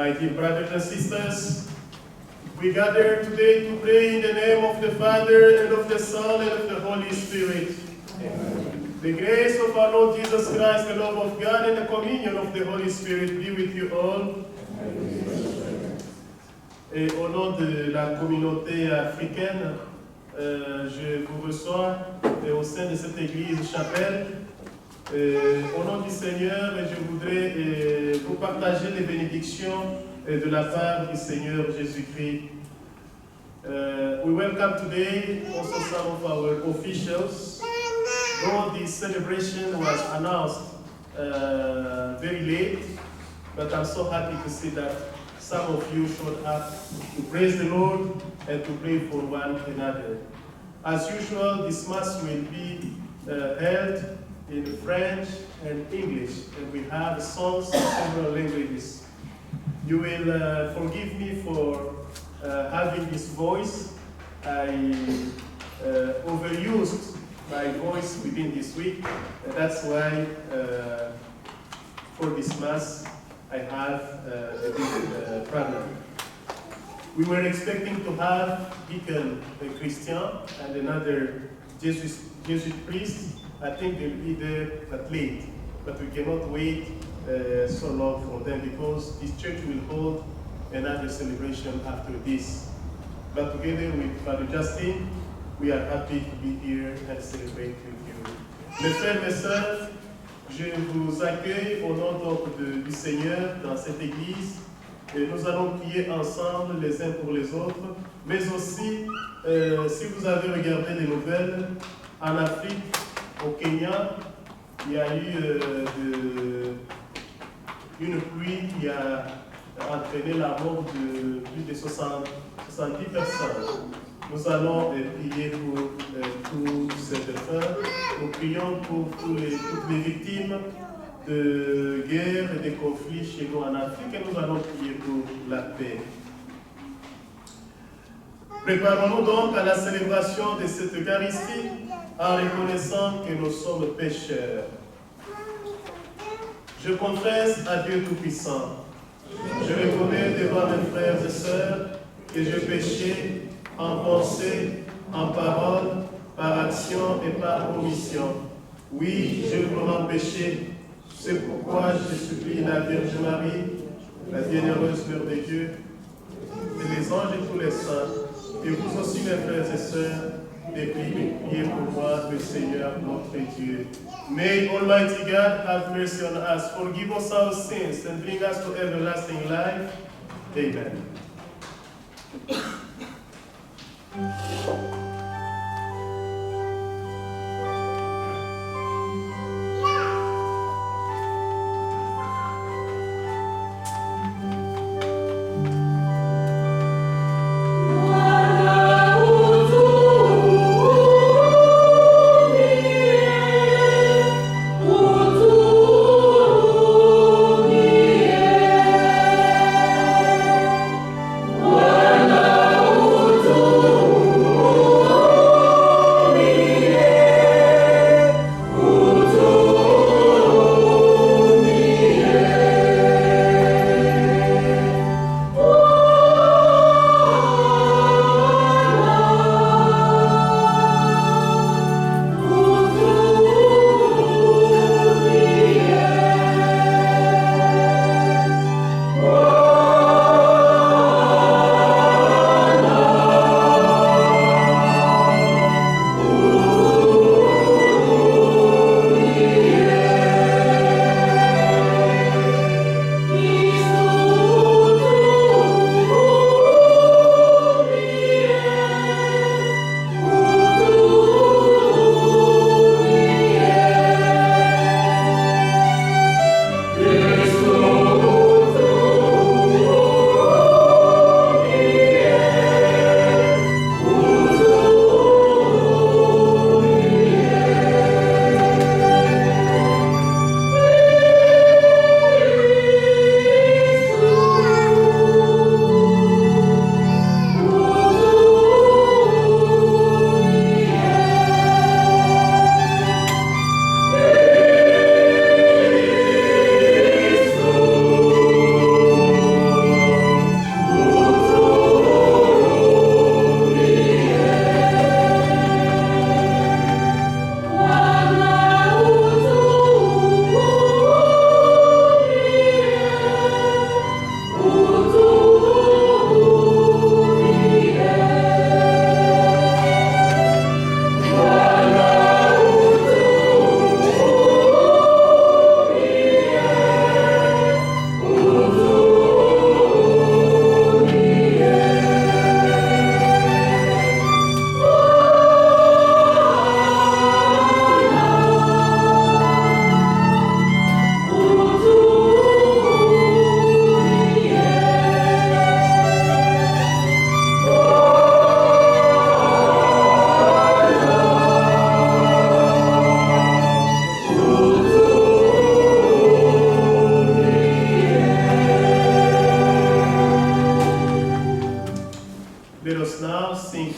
My dear brothers and sisters, we gather today to pray in the name of the Father, and of the Son, and of the Holy Spirit. Amen. The grace of our Lord Jesus Christ, the love of God, and the communion of the Holy Spirit be with you all. Amen. Et au nom de la communauté africaine, je vous reçois au sein de cette église chapelle. Au nom du Seigneur, je voudrais vous partager les bénédictions de la part du Seigneur Jésus-Christ. We welcome today also some of our officials. Though this celebration was announced very late, but I'm so happy to see that some of you showed up to praise the Lord and to pray for one another. As usual, this Mass will be held in French and English, and we have songs in several languages. You will forgive me for having this voice. I overused my voice within this week, and that's why for this Mass I have a big problem. We were expecting to have Deacon Christian and another Jesuit priest. I think they'll be there but late, but we cannot wait so long for them because this church will hold another celebration after this. But together with Father Justin, we are happy to be here and celebrate with you. Mes frères et sœurs, je vous accueille au nom du Seigneur dans cette église. Et nous allons prier ensemble les uns pour les autres, mais aussi, si vous avez regardé les nouvelles, en Afrique, au Kenya, il y a eu une pluie qui a entraîné la mort de plus de 70 personnes. Nous allons prier pour tous ces défunts. Nous prions pour toutes les victimes de guerre et de conflits chez nous en Afrique, et nous allons prier pour la paix. Préparons-nous donc à la célébration de cette Eucharistie en reconnaissant que nous sommes pécheurs. Je confesse à Dieu Tout-Puissant. Je reconnais devant mes frères et sœurs que j'ai péché en pensée, en parole, par action et par omission. Oui, j'ai vraiment péché. C'est pourquoi je supplie la Vierge Marie, la bienheureuse Mère de Dieu, et les anges et tous les saints, et vous aussi mes frères et sœurs, de prier pour moi, le Seigneur notre Dieu. May Almighty God have mercy on us, forgive us our sins, and bring us to everlasting life. Amen. Oh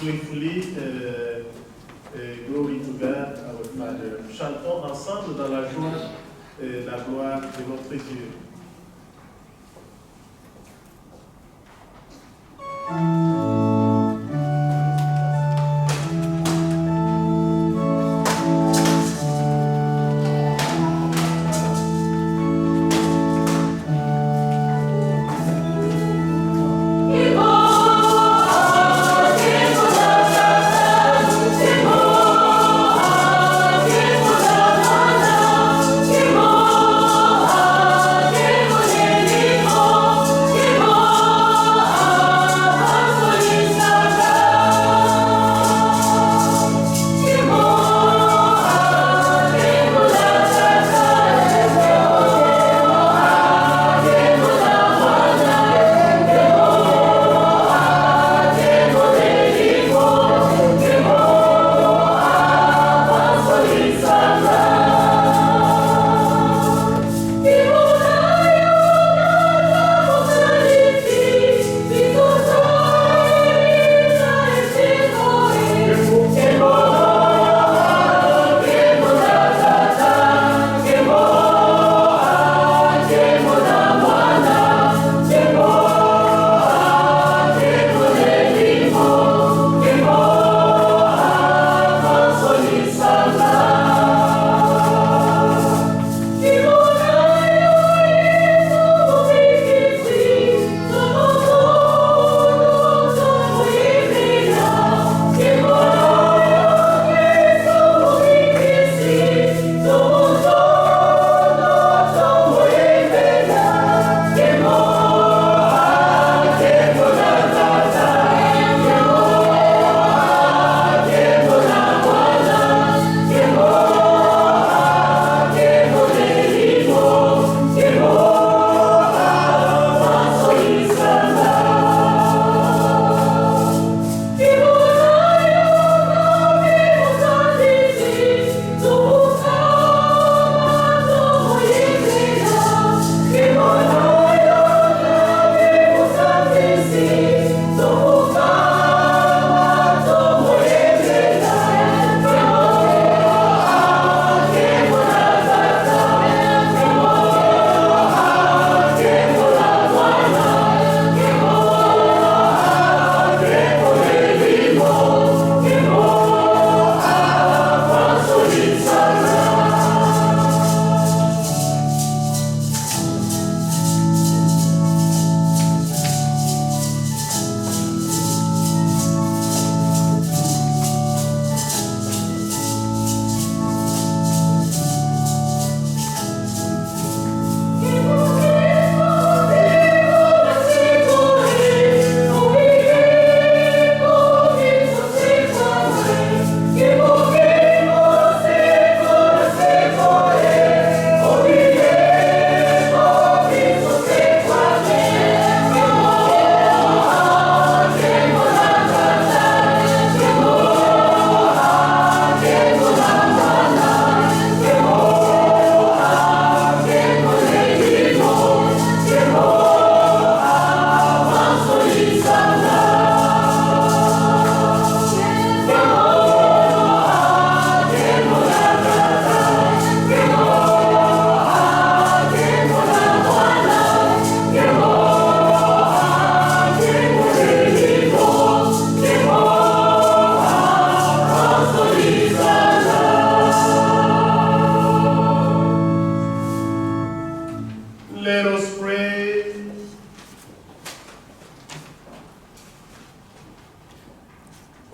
joyfully glory to God, our Father. Chantons ensemble dans la joie et la gloire de notre Dieu.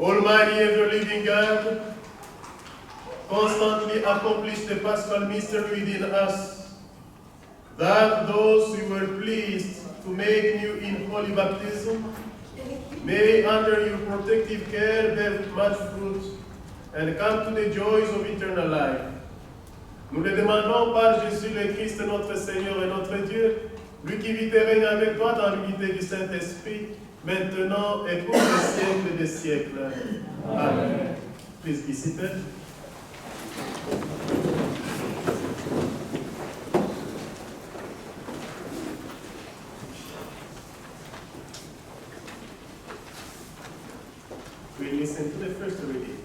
Almighty ever-living God, constantly accomplish the Paschal mystery within us, that those who were pleased to make new in holy baptism may, under your protective care, bear much fruit and come to the joys of eternal life. Nous le demandons par Jésus le Christ, notre Seigneur et notre Dieu, lui qui vit et règne avec toi dans l'unité du Saint-Esprit, maintenant et pour les siècles des siècles. Amen. Please be seated. We listen to the first reading.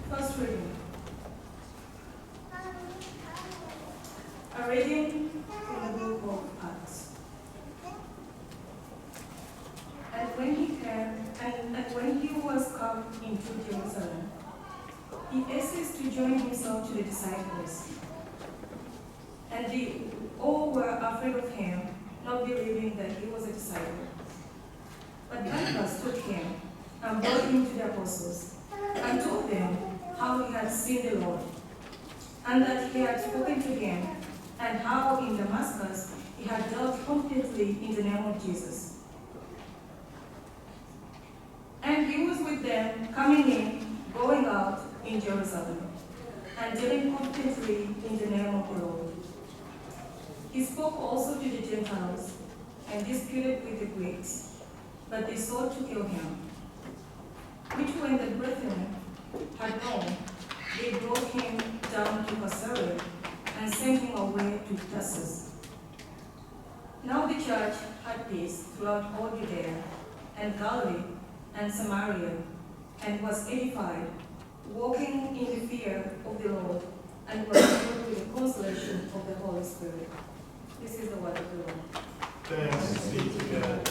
First reading. A reading from the book of Acts. And when he was come into Jerusalem, he essayed to join himself to the disciples. And they all were afraid of him, not believing that he was a disciple. But Barnabas took him and brought him to the apostles, and told them how he had seen the Lord, and that he had spoken to him, and how in Damascus he had dealt completely in the name of Jesus. And he was with them, coming in, going out in Jerusalem, and dealing completely in the name of the Lord. He spoke also to the Gentiles, and disputed with the Greeks, but they sought to kill him. Which when the brethren had known, they brought him down to Caesarea, and sent him away to Tarsus. Now the church had peace throughout all Judea, and Galilee, and Samaria, and was edified, walking in the fear of the Lord, and was filled with the consolation of the Holy Spirit. This is the word of the Lord. Thanks be to God.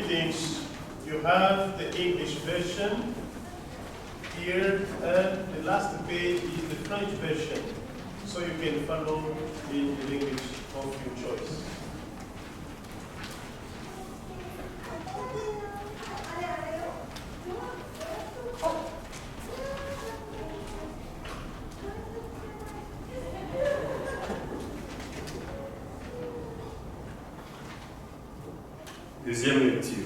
readings, you have the English version here, and the last page is the French version, so you can follow in the language of your choice. Deuxième lecture.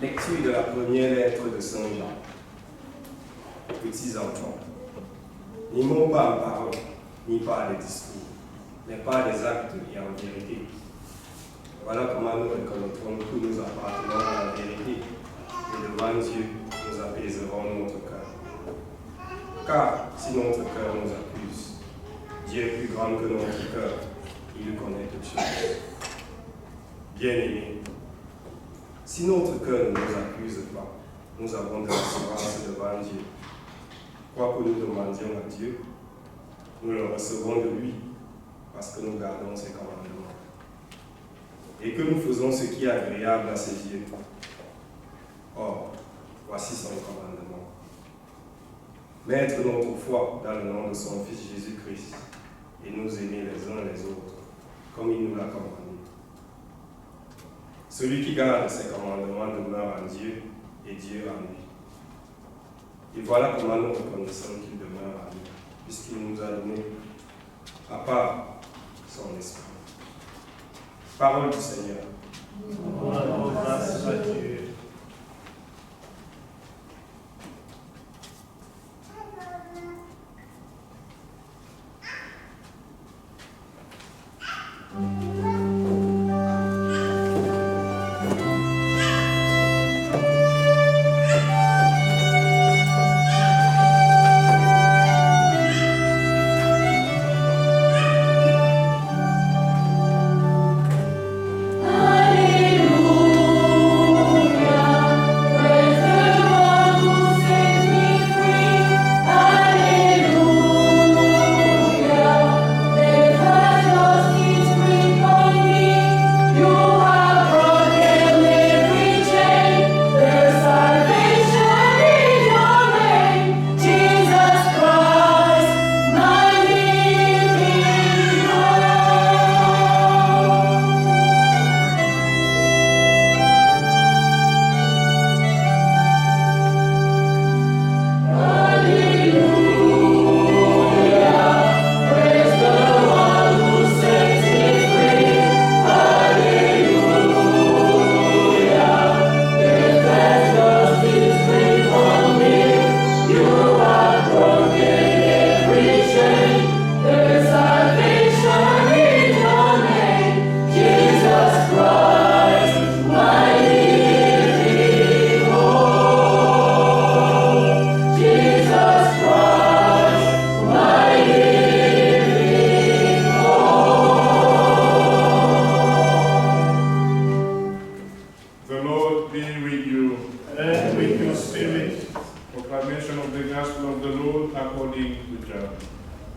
Lecture de la première lettre de Saint Jean. Petits enfants, n'aimons pas en parole, ni par les discours, mais par les actes et en vérité. Voilà comment nous reconnaîtrons que nous appartenons à la vérité, et devant Dieu, nous apaiserons notre cœur. Car si notre cœur nous accuse, Dieu est plus grand que notre cœur, il connaît toutes choses. Bien-aimés, si notre cœur ne nous accuse pas, nous avons de l'assurance devant Dieu. Quoi que nous demandions à Dieu, nous le recevons de lui, parce que nous gardons ses commandements. Et que nous faisons ce qui est agréable à ses yeux. Or, voici son commandement. Mettre notre foi dans le nom de son Fils Jésus-Christ, et nous aimer les uns les autres, comme il nous l'a commandé. Celui qui garde ses commandements demeure en Dieu et Dieu en lui. Et voilà comment nous reconnaissons qu'il demeure en nous, puisqu'il nous a donné à part son esprit. Parole du Seigneur. Grâce à Dieu.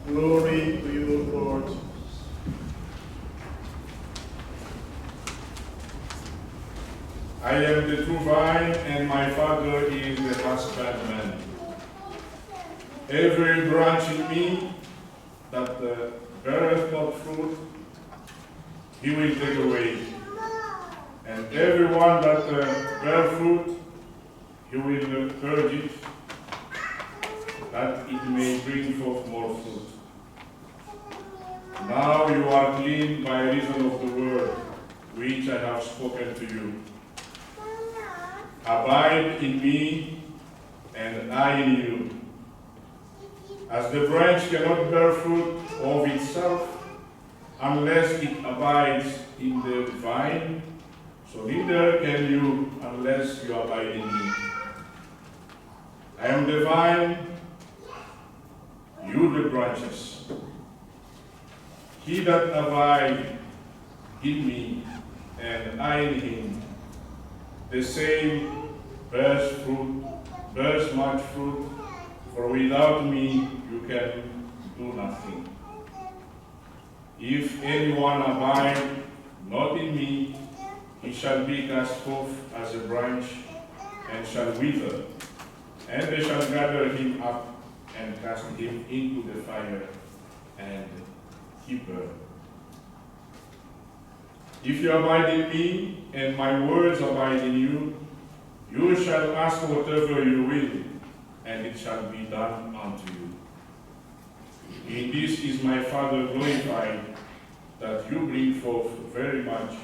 Glory to you, Lord. I am the true vine, and my Father is the husbandman. Every branch in me that beareth not fruit, he will take away. And every one that bear fruit, he will purge it, that it may bring forth more fruit. Now you are clean by reason of the word which I have spoken to you. Abide in me, and I in you. As the branch cannot bear fruit of itself unless it abides in the vine, so neither can you unless you abide in me. I am the vine, you the branches. He that abides in me, and I in him, the same bears fruit, bears much fruit, for without me you can do nothing. If anyone abide not in me, he shall be cast forth as a branch, and shall wither. And they shall gather him up, and cast him into the fire, and he burn. If you abide in me, and my words abide in you, you shall ask whatever you will, and it shall be done unto you. In this is my Father glorified, that you bring forth very much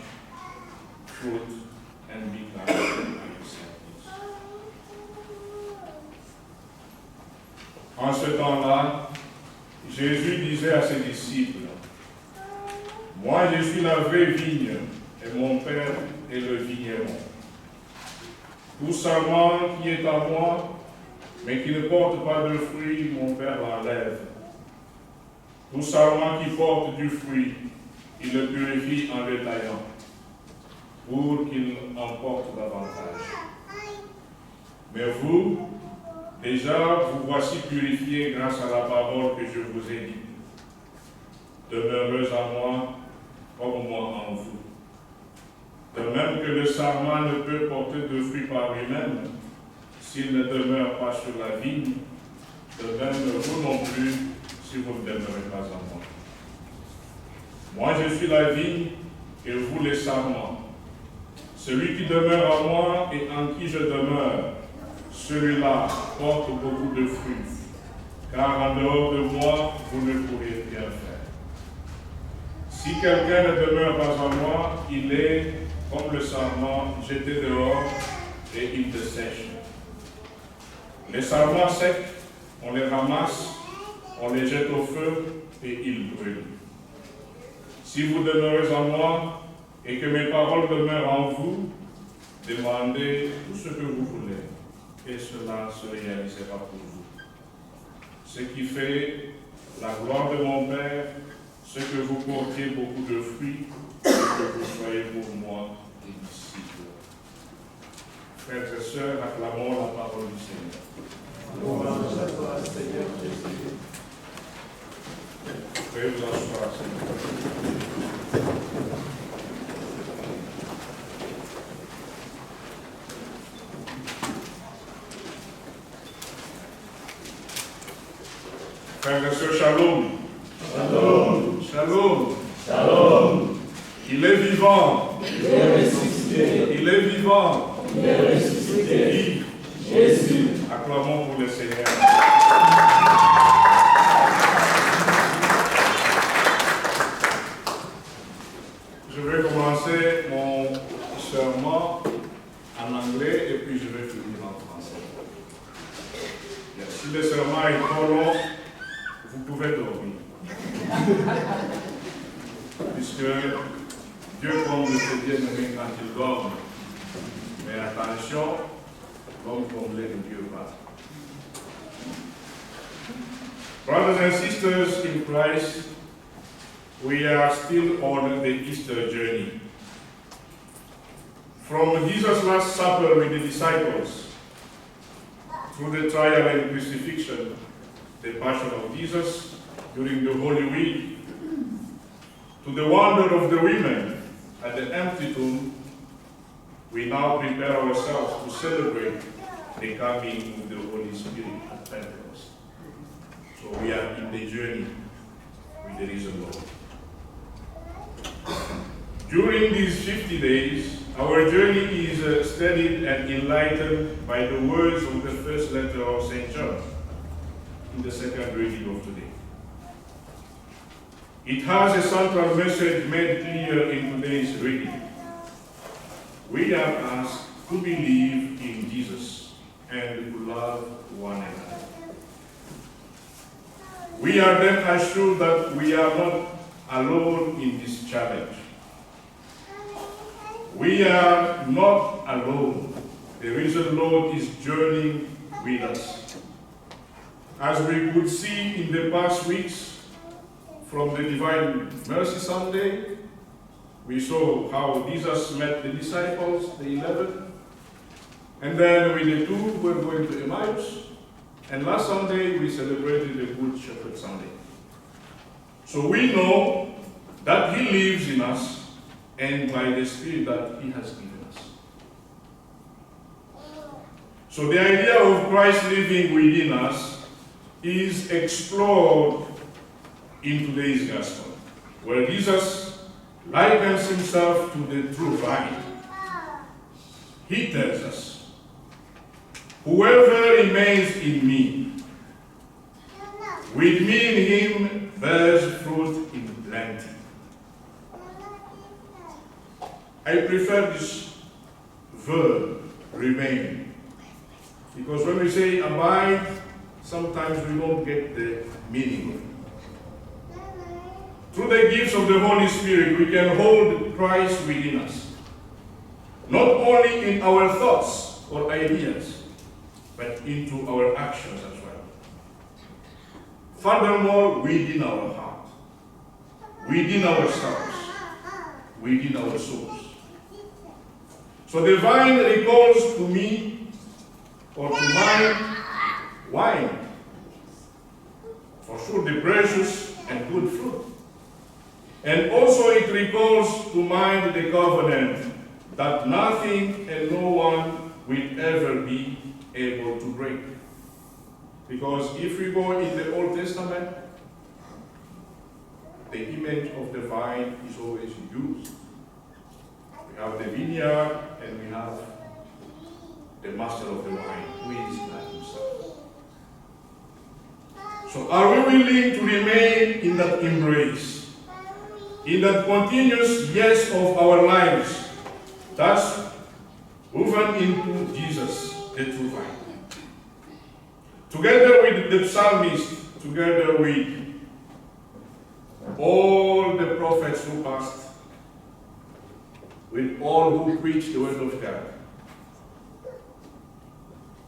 fruit, and become my disciples. En ce temps-là, Jésus disait à ses disciples, moi je suis la vraie vigne, et mon Père est le vigneron. Tout sarment qui est à moi, mais qui ne porte pas de fruit, mon Père l'enlève. Tout sarment qui porte du fruit, il le purifie en le taillant, pour qu'il en porte davantage. Mais vous, déjà, vous voici purifiés grâce à la parole que je vous ai dite. Demeurez en moi, comme moi en vous. De même que le sarment ne peut porter de fruits par lui-même, s'il ne demeure pas sur la vigne, de même vous non plus, si vous ne demeurez pas en moi. Moi je suis la vigne, et vous les sarments. Celui qui demeure en moi et en qui je demeure, celui-là porte beaucoup de fruits, car en dehors de moi, vous ne pourrez rien faire. Si quelqu'un ne demeure pas en moi, il est comme le sarment jeté dehors et il dessèche. Les sarments secs, on les ramasse, on les jette au feu et ils brûlent. Si vous demeurez en moi et que mes paroles demeurent en vous, demandez tout ce que vous voulez et cela se réalisera pour vous. Ce qui fait la gloire de mon Père, c'est que vous portiez beaucoup de fruits et que vous soyez pour moi des disciples. Frères et sœurs, acclamons la parole du Seigneur. Louange à toi, Seigneur Jésus. Veuillez vous asseoir, Seigneur. Frères et sœurs, shalom. Shalom. Shalom. Shalom. Il est vivant. Il est ressuscité. Il est vivant. Il est ressuscité. Vive. Jésus. Acclamons pour le Seigneur. Je vais commencer mon serment en anglais et puis je vais finir en français. Si le serment est trop long, vous pouvez dormir. Puisque Dieu comme le bien-aimé quand il dorme. Mais attention, l'homme comblé de Dieu pas. Brothers and sisters in Christ, we are still on the Easter journey. From Jesus' Last Supper with the disciples, through the trial and crucifixion, the passion of Jesus during the Holy Week, to the wonder of the women at the empty tomb, we now prepare ourselves to celebrate the coming of the Holy Spirit at Pentecost. So we are in the journey with the risen Lord. During these 50 days, our journey is studied and enlightened by the words of the first letter of St. John in the second reading of today. It has a central message made clear in today's reading. We are asked to believe in Jesus and to love one another. We are then assured that we are not alone in this challenge. We are not alone. The risen Lord is journeying with us. As we could see in the past weeks, from the Divine Mercy Sunday, we saw how Jesus met the disciples, the 11, and then with the 2 we're going to Emmaus, and last Sunday we celebrated the Good Shepherd Sunday. So we know that He lives in us, and by the Spirit that He has given us. So the idea of Christ living within us is explored in today's gospel, where Jesus likens himself to the true vine. He tells us, "Whoever remains in me, with me in him bears fruit in plenty." I prefer this verb, remain, because when we say abide, sometimes we don't get the meaning of it. Through the gifts of the Holy Spirit, we can hold Christ within us, not only in our thoughts or ideas, but into our actions as well. Furthermore, within our heart, within ourselves, within our souls. So the vine recalls to me, or to mind, wine. For sure, the precious and good fruit. And also it recalls to mind the covenant that nothing and no one will ever be able to break. Because if we go in the Old Testament, the image of the vine is always used. We have the vineyard and we have the master of the vine, who is God himself. So are we willing to remain in that embrace, in that continuous yes of our lives, thus woven into Jesus, the true vine? Together with the psalmist, together with all the prophets who passed, with all who preach the word of God,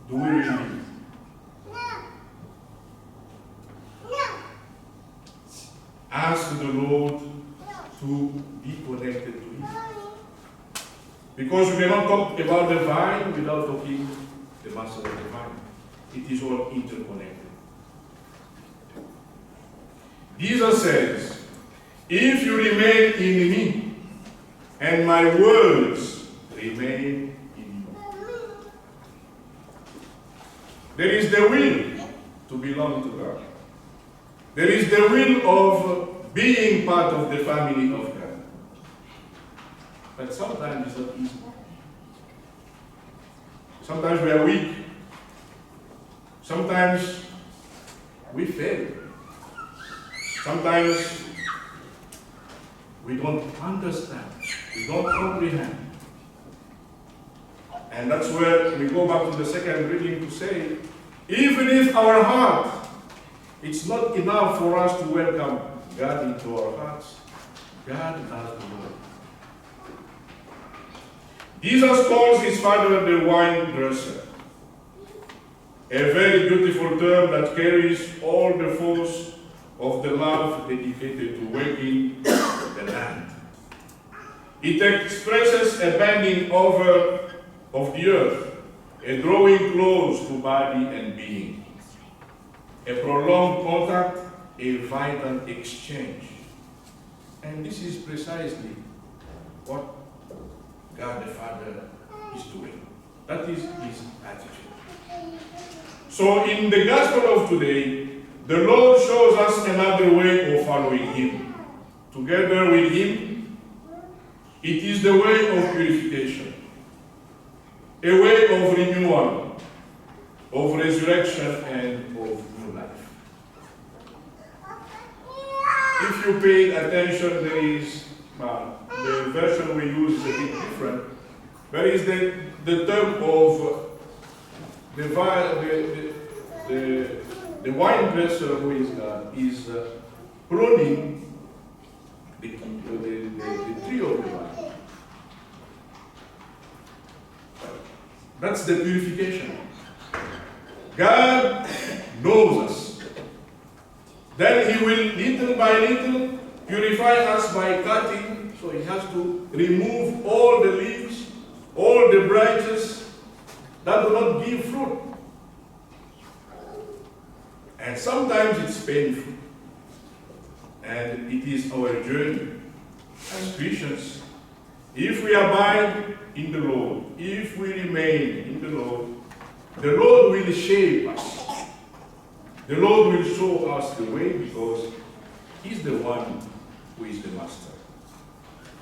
do we really ask the Lord to be connected to Him? Because we cannot talk about the vine without talking the master of the vine. It is all interconnected. Jesus says, "If you remain in me, and my words remain in you." There is the will to belong to God. There is the will of being part of the family of God. But sometimes it's not easy. Sometimes we are weak. Sometimes we fail. Sometimes we don't understand. We don't comprehend. And that's where we go back to the second reading to say, even if our heart, it's not enough for us to welcome God into our hearts, God has the Lord. Jesus calls his Father the vine dresser, a very beautiful term that carries all the force of the love dedicated to working the land. It expresses a bending over of the earth, a drawing close to body and being, a prolonged contact, a vital exchange. And this is precisely what God the Father is doing. That is his attitude. So in the gospel of today, the Lord shows us another way of following him. Together with him, it is the way of purification, a way of renewal, of resurrection, and of new life. If you pay attention, there is, the version we use is a bit different. There is the term of the wine dresser, who is God, is pruning the tree of the vine. That's the purification. God knows us. Then he will, little by little, purify us by cutting. So he has to remove all the leaves, all the branches that do not give fruit. And sometimes it's painful. And it is our journey as Christians If we abide in the Lord, if we remain in the Lord will shape us. The Lord will show us the way because He's the one who is the master.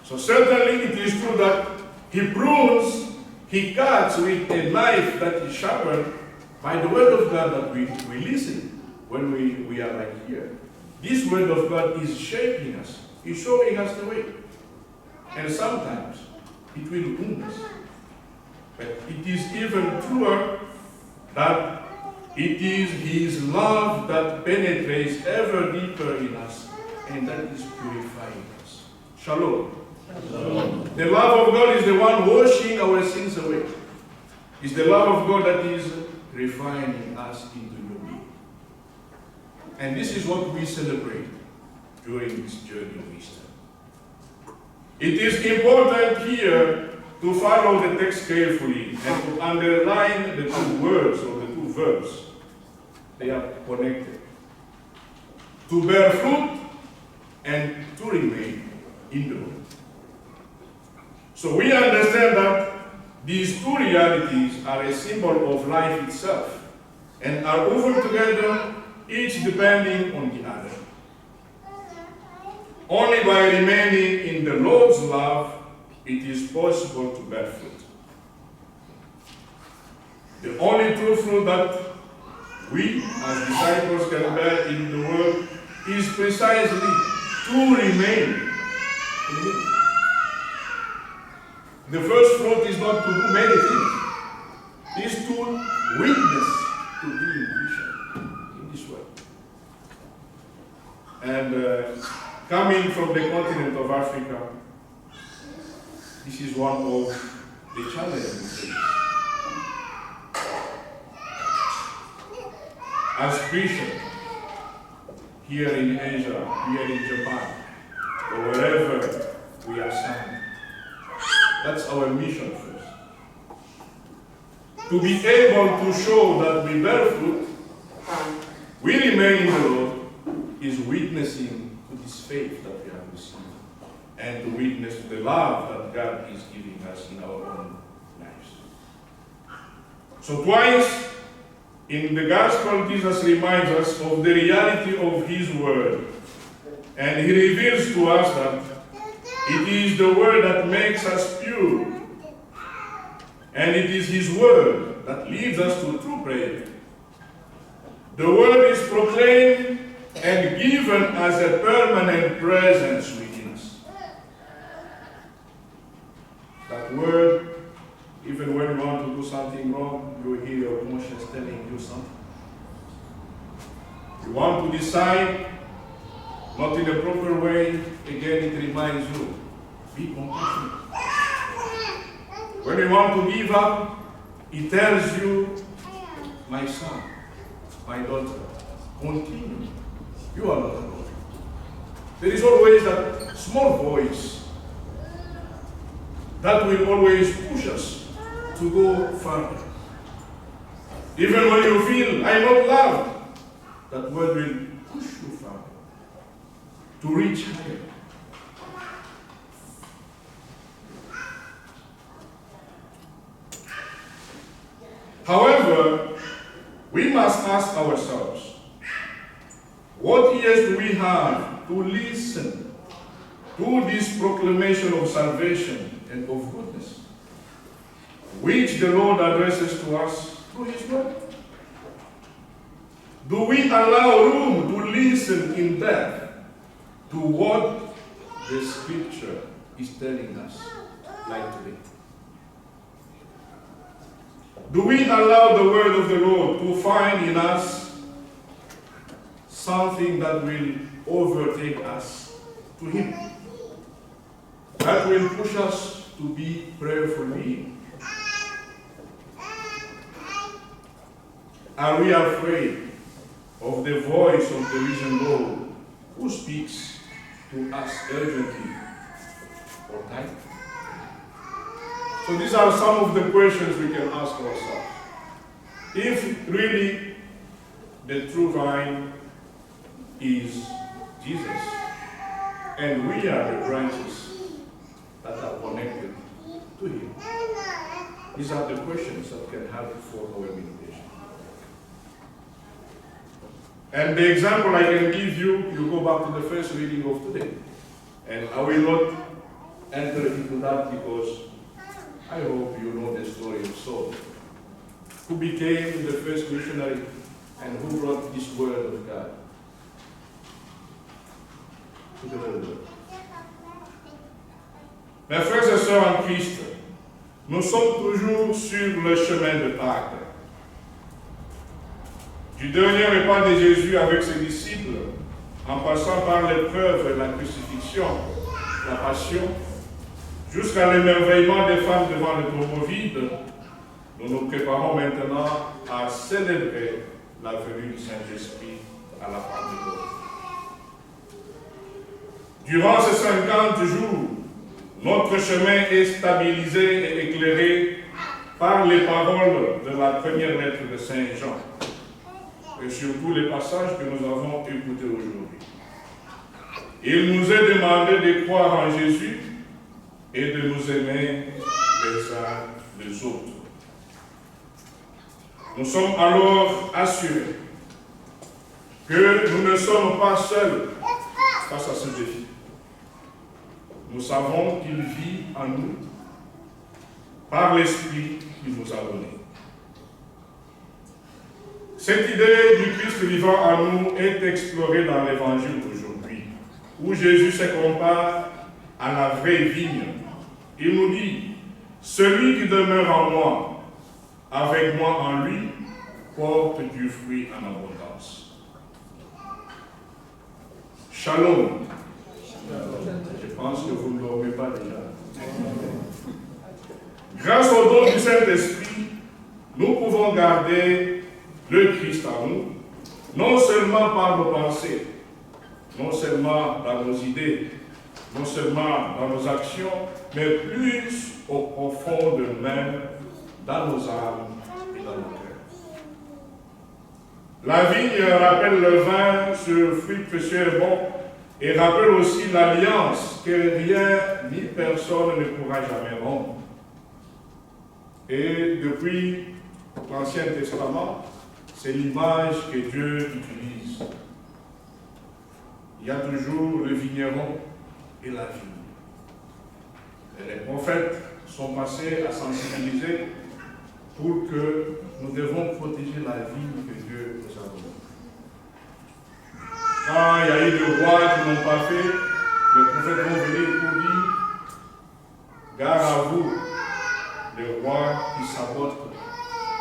So certainly it is true that He prunes, He cuts with a knife that is sharpened by the word of God that we listen when we are like here. This word of God is shaping us. He's showing us the way. And sometimes it will wound us. But it is even truer that it is His love that penetrates ever deeper in us and that is purifying us. Shalom. Shalom. The love of God is the one washing our sins away. It's the love of God that is refining us into new being. And this is what we celebrate during this journey of Easter. It is important here to follow the text carefully and to underline the two words or the two verbs. They are connected. To bear fruit and to remain in the Lord. So we understand that these two realities are a symbol of life itself and are woven together, each depending on the other. Only by remaining in the Lord's love it is possible to bear fruit. The only true fruit that we as disciples can bear in the world is precisely to remain in Him. The first fruit is not to do many things. It is to witness to being Christian in this world. And coming from the continent of Africa, this is one of the challenges. As Christians, here in Asia, here in Japan, or wherever we are assigned, that's our mission first. To be able to show that we bear fruit, we remain in the Lord, is witnessing to this faith that we have received, and to witness to the love that God is giving us in our own lives. So twice in the Gospel, Jesus reminds us of the reality of His Word, and He reveals to us that it is the Word that makes us pure, and it is His Word that leads us to true prayer. The Word is proclaimed and given as a permanent presence within us. That Word, even when you want to do something wrong, you hear your conscience telling you something. You want to decide not in a proper way, again it reminds you, be compassionate. When you want to give up, it tells you, my son, my daughter, continue. You are not alone. There is always that small voice that will always push us to go further. Even when you feel, I'm not loved, that word will push you further, to reach higher. However, we must ask ourselves, what ears do we have to listen to this proclamation of salvation and of goodness, which the Lord addresses to us through His Word? Do we allow room to listen in depth to what the Scripture is telling us, like today? Do we allow the Word of the Lord to find in us something that will overtake us to Him? That will push us to be prayerful beings? Are we afraid of the voice of the risen Lord who speaks to us urgently or tightly? So these are some of the questions we can ask ourselves. If really the true vine is Jesus, and we are the branches that are connected These are the questions that can help for our meditation. And the example I can give you, you go back to the first reading of today. And I will not enter into that because I hope you know the story of Saul, who became the first missionary and who brought this word of God to the world. Mes frères et sœurs en Christ, nous sommes toujours sur le chemin de Pâques. Du dernier repas de Jésus avec ses disciples, en passant par l'épreuve et la crucifixion, la passion, jusqu'à l'émerveillement des femmes devant le tombeau vide, nous nous préparons maintenant à célébrer la venue du Saint-Esprit à la Pentecôte. Durant ces 50 jours, notre chemin est stabilisé et éclairé par les paroles de la première lettre de Saint Jean, et surtout les passages que nous avons écoutés aujourd'hui. Il nous est demandé de croire en Jésus et de nous aimer les uns les autres. Nous sommes alors assurés que nous ne sommes pas seuls face à ce défi. Nous savons qu'il vit en nous par l'Esprit qu'il nous a donné. Cette idée du Christ vivant en nous est explorée dans l'Évangile d'aujourd'hui, où Jésus se compare à la vraie vigne. Il nous dit, « Celui qui demeure en moi, avec moi en lui, porte du fruit en abondance. » Shalom. Je pense que vous ne dormez pas déjà. Grâce au don du Saint-Esprit, nous pouvons garder le Christ en nous, non seulement par nos pensées, non seulement dans nos idées, non seulement dans nos actions, mais plus au profond de même, dans nos âmes et dans nos cœurs. La vigne rappelle le vin, ce fruit précieux et bon, et rappelle aussi l'alliance que rien ni personne ne pourra jamais rompre. Et depuis l'Ancien Testament, c'est l'image que Dieu utilise. Il y a toujours le vigneron et la vigne. Et les prophètes sont passés à sensibiliser pour que nous devons protéger la vigne que Dieu nous a donnée. Quand il y a eu des rois qui n'ont pas fait, les prophètes vont venir pour dire, gare à vous, les rois qui sabotent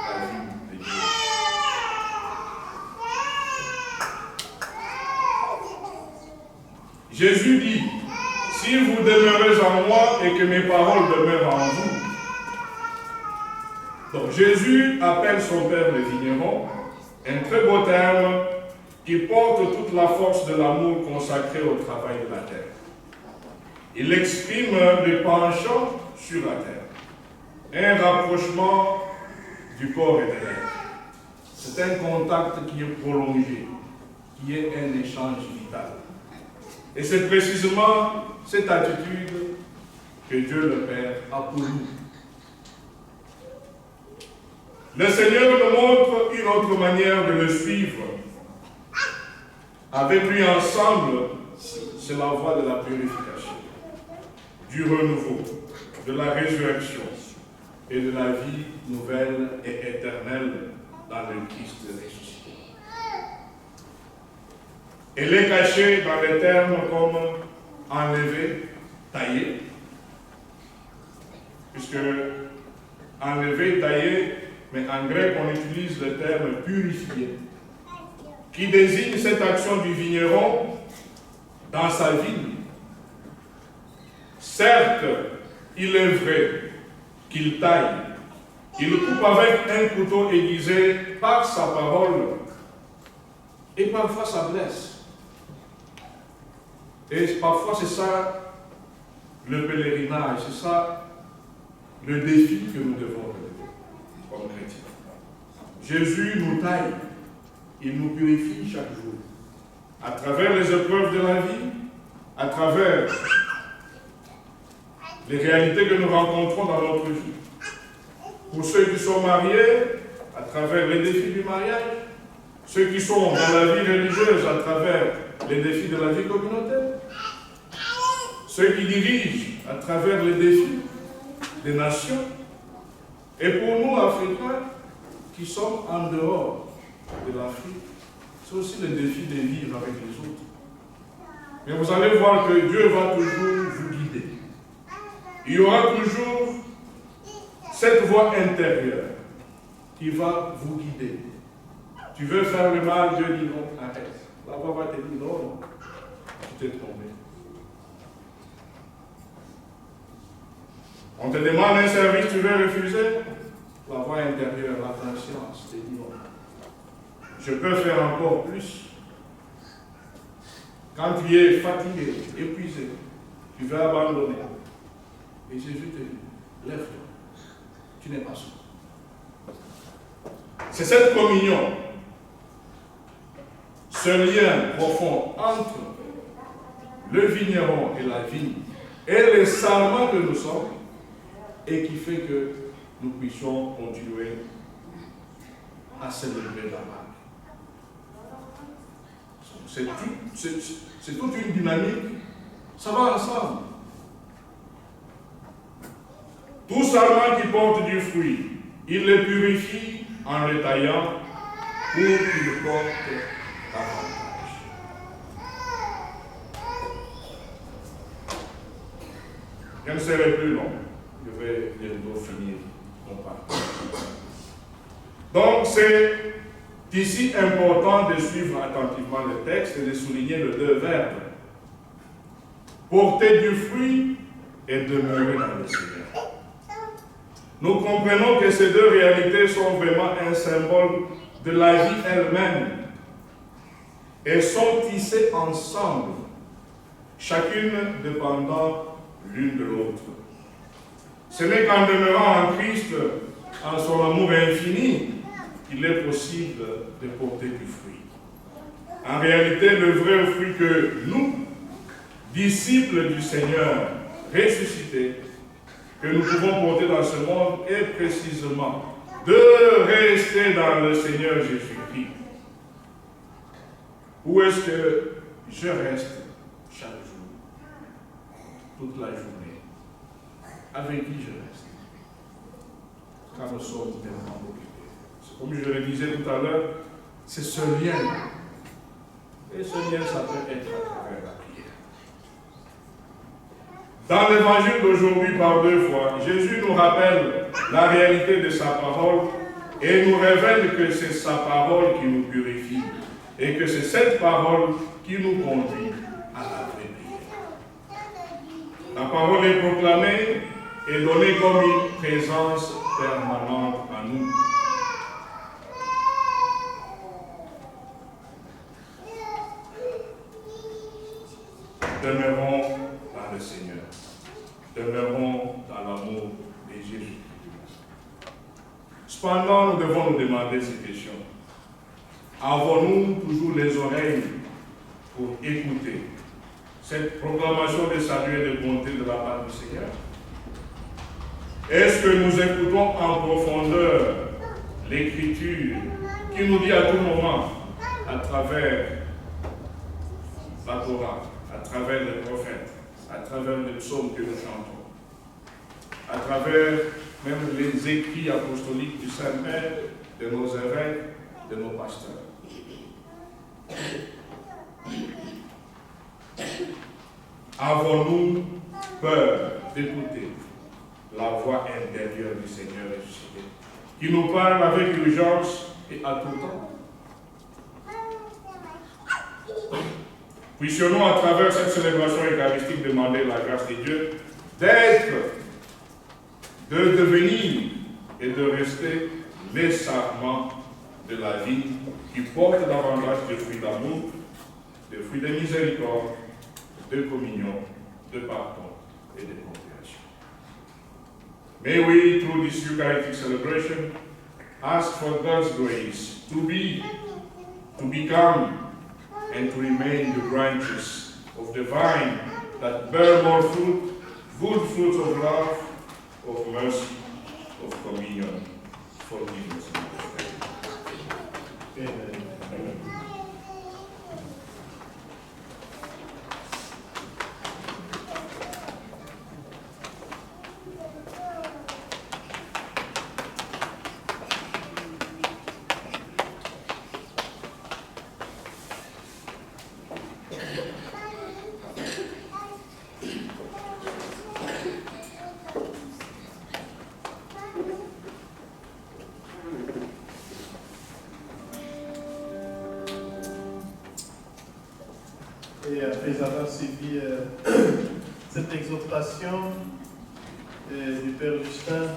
la vigne de Dieu. Jésus dit, si vous demeurez en moi et que mes paroles demeurent en vous. Donc Jésus appelle son Père le vigneron, un très beau terme qui porte toute la force de l'amour consacré au travail de la terre. Il exprime le penchant sur la terre, un rapprochement du corps et de l'être. C'est un contact qui est prolongé, qui est un échange vital. Et c'est précisément cette attitude que Dieu le Père a pour nous. Le Seigneur nous montre une autre manière de le suivre. Avec lui ensemble, c'est la voie de la purification, du renouveau, de la résurrection et de la vie nouvelle et éternelle dans le Christ ressuscité. Elle est cachée dans les termes comme enlever, tailler, puisque enlever, tailler, mais en grec on utilise le terme purifier, qui désigne cette action du vigneron dans sa vigne. Certes, il est vrai qu'il taille, il coupe avec un couteau aiguisé par sa parole, et parfois ça blesse. Et parfois c'est ça le pèlerinage, c'est ça le défi que nous devons relever comme chrétiens. Jésus nous taille, il nous purifie chaque jour, à travers les épreuves de la vie, à travers les réalités que nous rencontrons dans notre vie. Pour ceux qui sont mariés, à travers les défis du mariage, ceux qui sont dans la vie religieuse, à travers les défis de la vie communautaire, ceux qui dirigent à travers les défis des nations, et pour nous, Africains, qui sommes en dehors de l'Afrique, c'est aussi le défi de vivre avec les autres. Mais vous allez voir que Dieu va toujours vous guider. Il y aura toujours cette voix intérieure qui va vous guider. Tu veux faire le mal, Dieu dit non, arrête. La voix va te dire non, non, tu t'es trompé. On te demande un service, tu veux refuser? La voix intérieure, la conscience te dit non. Je peux faire encore plus. Quand tu es fatigué, épuisé, tu veux abandonner. Et Jésus te dit, lève-toi, tu n'es pas seul. C'est cette communion, ce lien profond entre le vigneron et la vigne, et les sarments que nous sommes, et qui fait que nous puissions continuer à célébrer la Pâque. C'est toute une dynamique, ça va ensemble. Tout sarment qui porte du fruit, il le purifie en le taillant pour qu'il porte davantage. Je ne serai plus long, je vais bientôt finir mon parcours. Donc c'est ici important de suivre attentivement le texte et de souligner les deux verbes. Porter du fruit et demeurer dans le Seigneur. Nous comprenons que ces deux réalités sont vraiment un symbole de la vie elle-même et sont tissées ensemble, chacune dépendant l'une de l'autre. Ce n'est qu'en demeurant en Christ, en son amour infini, qu'il est possible de porter du fruit. En réalité, le vrai fruit que nous, disciples du Seigneur ressuscité, que nous pouvons porter dans ce monde est précisément de rester dans le Seigneur Jésus-Christ. Où est-ce que je reste chaque jour, toute la journée? Avec qui je reste? Quand nous sommes tellement occupés. Comme je le disais tout à l'heure, c'est ce lien. Et ce lien, ça peut être à travers la prière. Dans l'évangile d'aujourd'hui, par deux fois, Jésus nous rappelle la réalité de sa parole et nous révèle que c'est sa parole qui nous purifie et que c'est cette parole qui nous conduit à la vraie prière. La parole est proclamée et donnée comme une présence permanente en nous. Demeurons dans le Seigneur. Demeurons dans l'amour de Jésus. Cependant, nous devons nous demander ces questions. Avons-nous toujours les oreilles pour écouter cette proclamation de salut et de bonté de la part du Seigneur? Est-ce que nous écoutons en profondeur l'Écriture qui nous dit à tout moment, à travers la Torah, à travers les prophètes, à travers les psaumes que nous chantons, à travers même les écrits apostoliques du Saint-Père, de nos évêques, de nos pasteurs? Avons-nous peur d'écouter la voix intérieure du Seigneur ressuscité, qui nous parle avec urgence et à tout temps? Puissions-nous, à travers cette célébration eucharistique, demander la grâce de Dieu de devenir et de rester les sarments de la vie qui portent davantage de fruits d'amour, de fruits de miséricorde, de communion, de pardon et de compréhension. May we, through this Eucharistic celebration, ask for God's grace to become and to remain the branches of the vine that bear more fruit, good fruits of love, of mercy, of communion. Forgive us. Amen. Et après avoir suivi cette exhortation du Père Justin,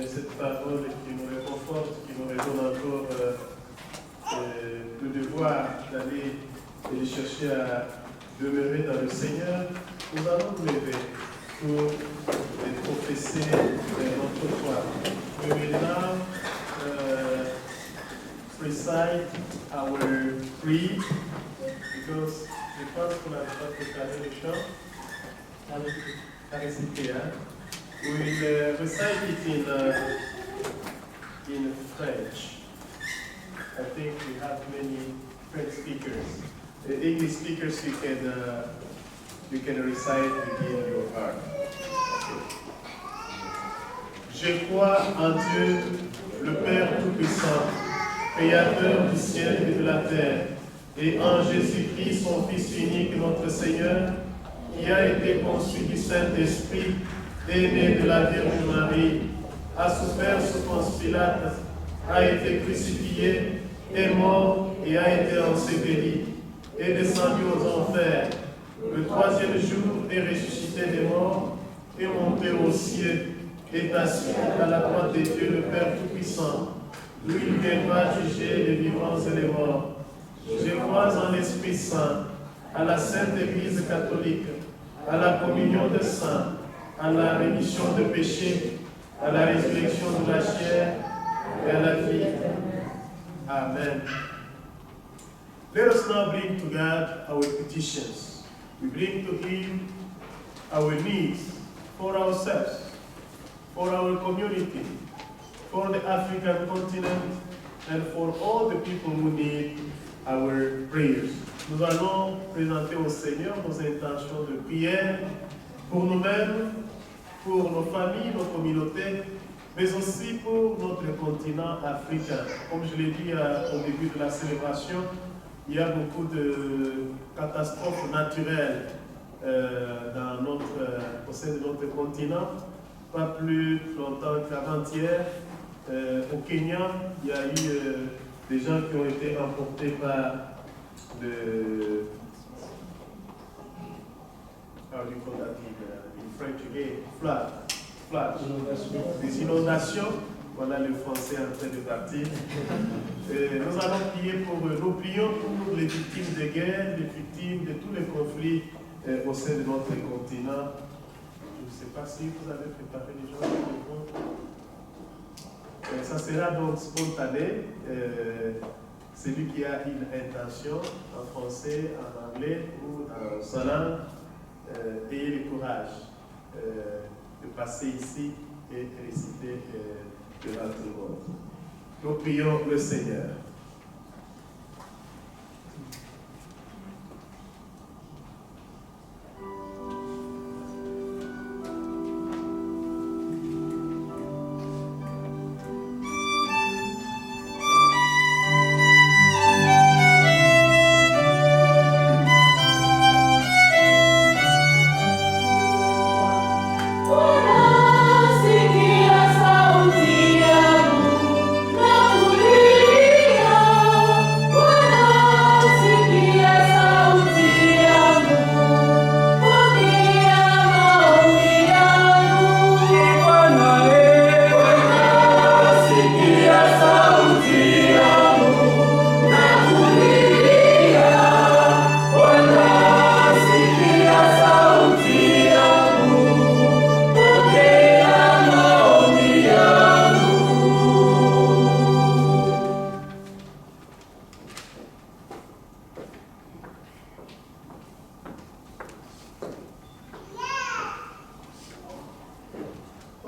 cette parole qui nous réconforte, qui nous redonne encore le devoir d'aller et chercher à demeurer dans le Seigneur, nous allons nous lever pour professer notre foi. We will now recite our creed, because je pense qu'on n'a pas préparé le chant à réciter. We will recite it in French. I think we have many French speakers. English speakers you can recite within your heart. Je crois en Dieu, le Père Tout-Puissant, Créateur du ciel et de la terre, et en Jésus-Christ, son Fils unique, notre Seigneur, qui a été conçu du Saint-Esprit, est né de la Vierge Marie, a souffert sous Ponce Pilate, a été crucifié, est mort et a été enseveli, est descendu aux enfers. Le troisième jour est ressuscité des morts, est monté aux cieux, est assis à la droite de Dieu, le Père Tout-Puissant. Lui, il viendra juger les vivants et les morts. Je crois en l'Esprit Saint, à la Sainte Église catholique, à la communion des saints, à la rémission des péchés, à la résurrection de la chair et à la vie. Amen. Let us now bring to God our petitions. We bring to Him our needs for ourselves, for our community, for the African continent, and for all the people who need our prayers. Nous allons présenter au Seigneur nos intentions de prière pour nous-mêmes, pour nos familles, nos communautés, mais aussi pour notre continent africain. Comme je l'ai dit au début de la célébration, il y a beaucoup de catastrophes naturelles au sein de notre continent. Pas plus longtemps qu'avant-hier, au Kenya, il y a eu des gens qui ont été emportés par des inondations. Voilà le français en train de partir. Nous allons prier nous prions pour les victimes de guerre, les victimes de tous les conflits au sein de notre continent. Je ne sais pas si vous avez préparé les gens. Ça sera donc spontané. Celui qui a une intention en français, en anglais ou en sa langue, ayez le courage de passer ici et réciter devant tout le monde. Nous prions le Seigneur. Unasikia sauti yangu na kulia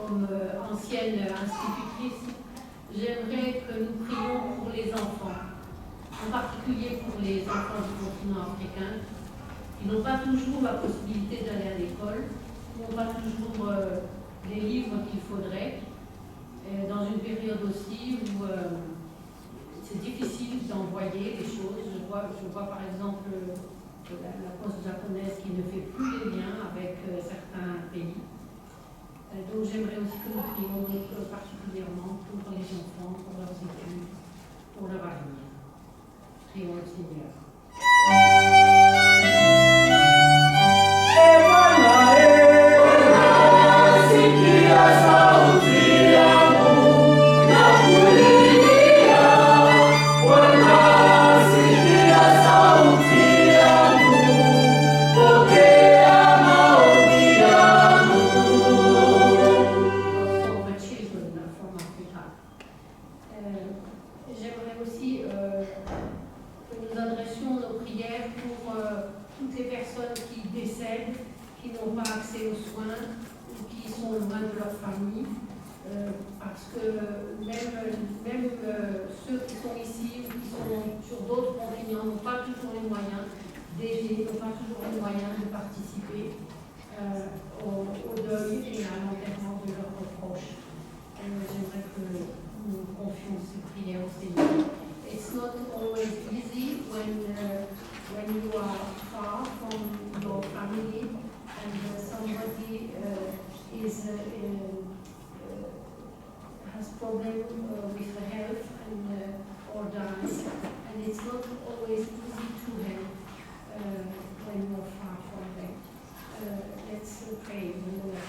comme ancienne institutrice, j'aimerais que nous prions pour les enfants, en particulier pour les enfants du continent africain, qui n'ont pas toujours la possibilité d'aller à l'école, qui n'ont pas toujours les livres qu'il faudrait, dans une période aussi où c'est difficile d'envoyer les choses. Je vois par exemple la poste japonaise qui ne fait plus les liens avec certains pays. Donc j'aimerais aussi que nous prions particulièrement pour les enfants, pour leurs études, pour leur avenir. Prions le Seigneur. J'aimerais aussi que nous adressions nos prières pour toutes les personnes qui décèdent, qui n'ont pas accès aux soins ou qui sont loin de leur famille, parce que même ceux qui sont ici ou qui sont sur d'autres continents n'ont pas toujours les moyens d'aider, n'ont pas toujours les moyens de participer au deuil et à l'enterrement de leurs proches. J'aimerais que nous confions ces prières au Seigneur. It's not always easy when you are far from your family and somebody has problem with the health and or dies, and it's not always easy to help when you are far from them. Let's pray the Lord.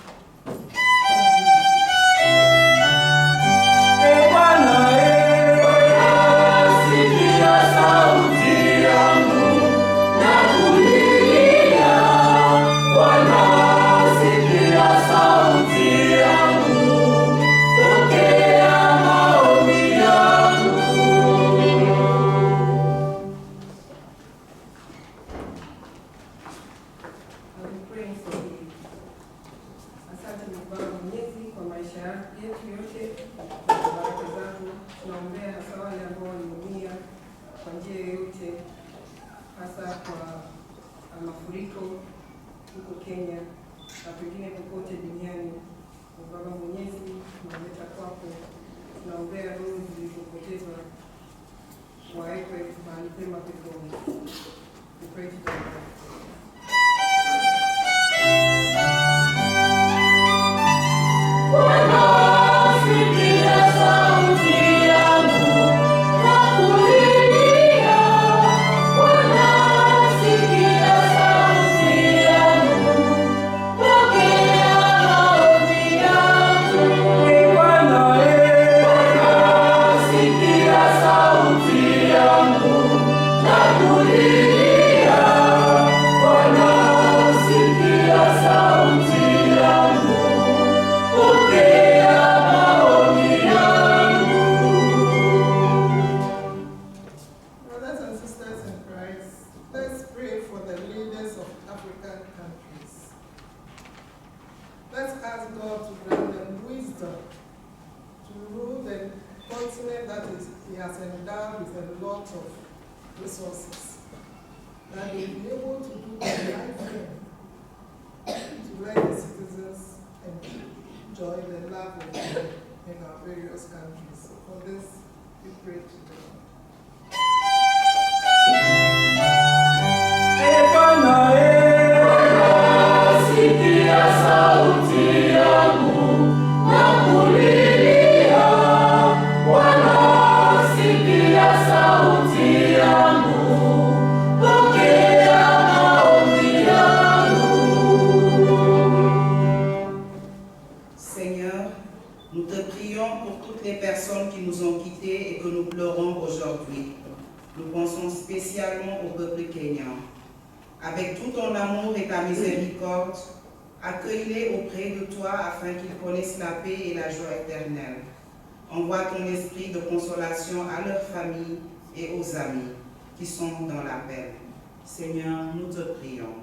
mafuriko huko Kenya na pengine popote duniani. Baba Mwenyezi, tunaleta kwako, tunaombea roho zilizopotezwa wawekwe mahali pema peponi. We pray to God. Avec tout ton amour et ta miséricorde, accueille-les auprès de toi afin qu'ils connaissent la paix et la joie éternelle. Envoie ton esprit de consolation à leurs familles et aux amis qui sont dans la peine. Seigneur, nous te prions.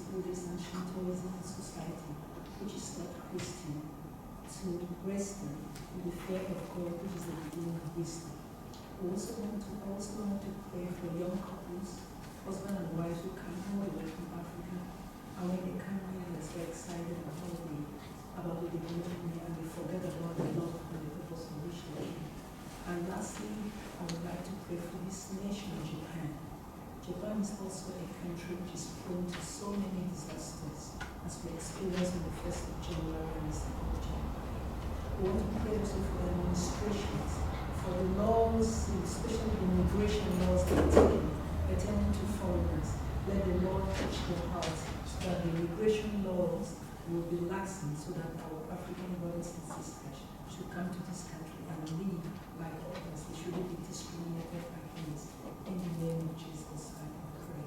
this oldest ancient tourism society, which is not Christian, to Western, with the fear of God, which is the beginning of wisdom. We also want to pray for young couples, husband and wives who come all the way from Africa, and when they come here, they're so excited about the development and they forget about the love and the purpose of which they came. And lastly, I would like to pray for this nation, Japan. Japan is also a country which is prone to so many disasters, as we experienced on the 1st of January and the 2nd of January. We want to pray also for the administrations, for the laws, especially the immigration laws that are taken pertaining to foreigners. Let the Lord touch their hearts so that the immigration laws will be laxing so that our African brothers and sisters should come to this country and live like others. They shouldn't be discriminated against. In the name of Jesus, I pray.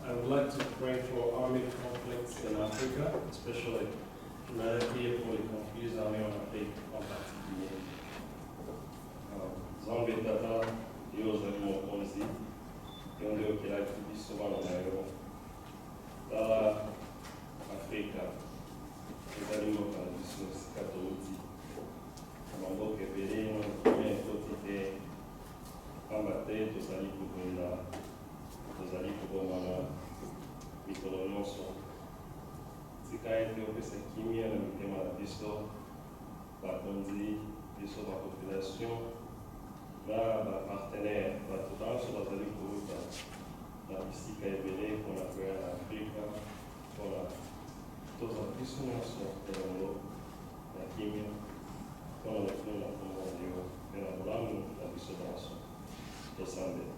I would like to pray for armed conflicts in Africa, especially humanity pour les conflits armés en Afrique en particulier. Zambie tata yozali mokonzi yonde okelaki biso bana na yo tala Afrika ezali mboka na biso sika touti maboko ebele mwana ekoti te pamba te tozali kobunda tozali kobomana mikolo nyonso tika ete opesa kimia na mitema na biso bakonzi biso bapopulation na bapartenaire bato nyonso bazali kouta na bisika ebele mpona koya na afrika mpona tozala biso nyonso elongo na kimia mpona lefunu na kombo na yo mpe na bolamu na biso nyonso tosambela.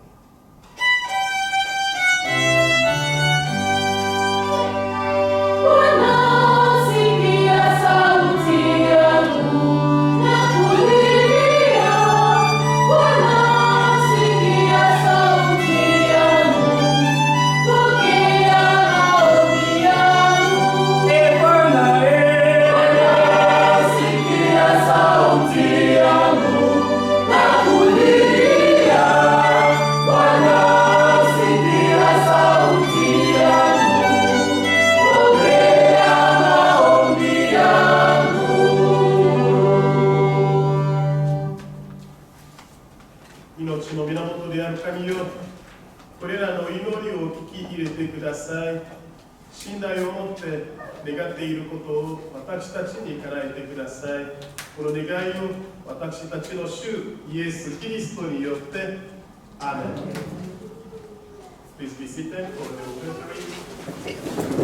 Please be seated for the refectory.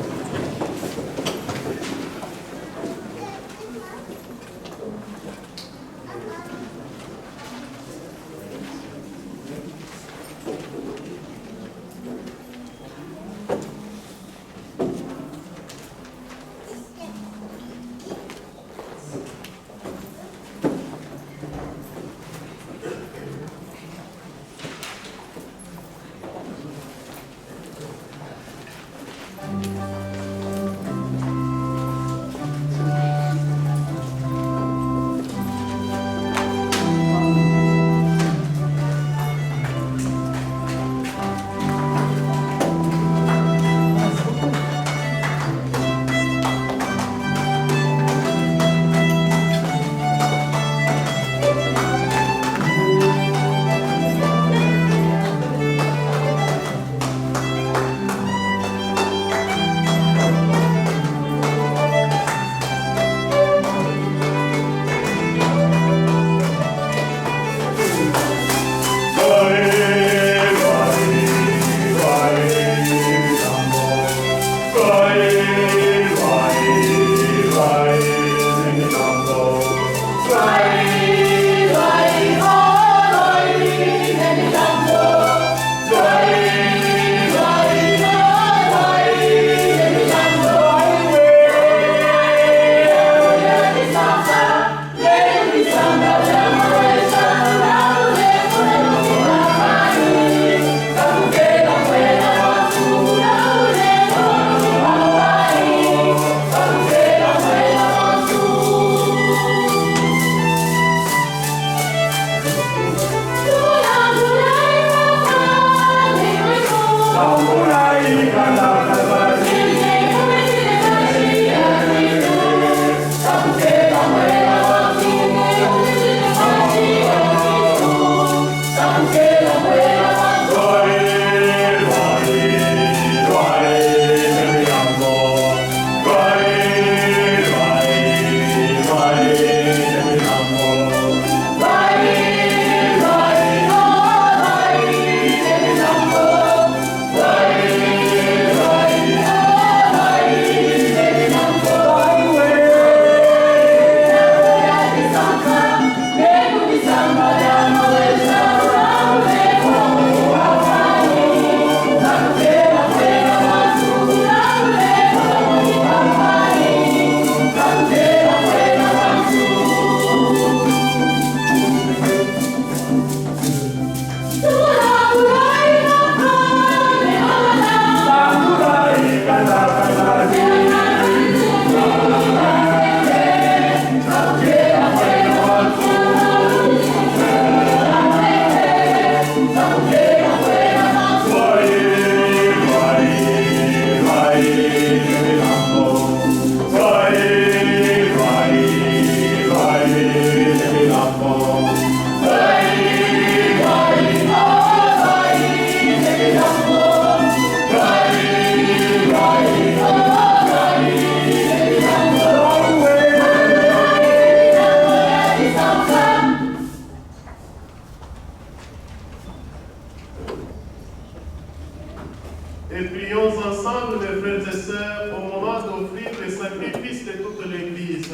Et prions ensemble, mes frères et sœurs, au moment d'offrir le sacrifice de toute l'Église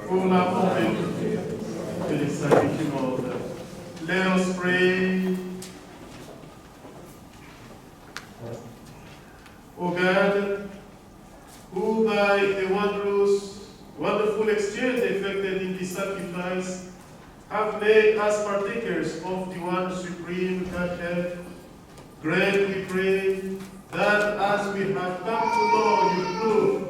pour la pauvreté et le salut du monde. Let us pray. O God, who by a wonderful exchange effected in this sacrifice, have made us partakers of the one supreme Godhead, grant, we pray, that as we have come to know your truth,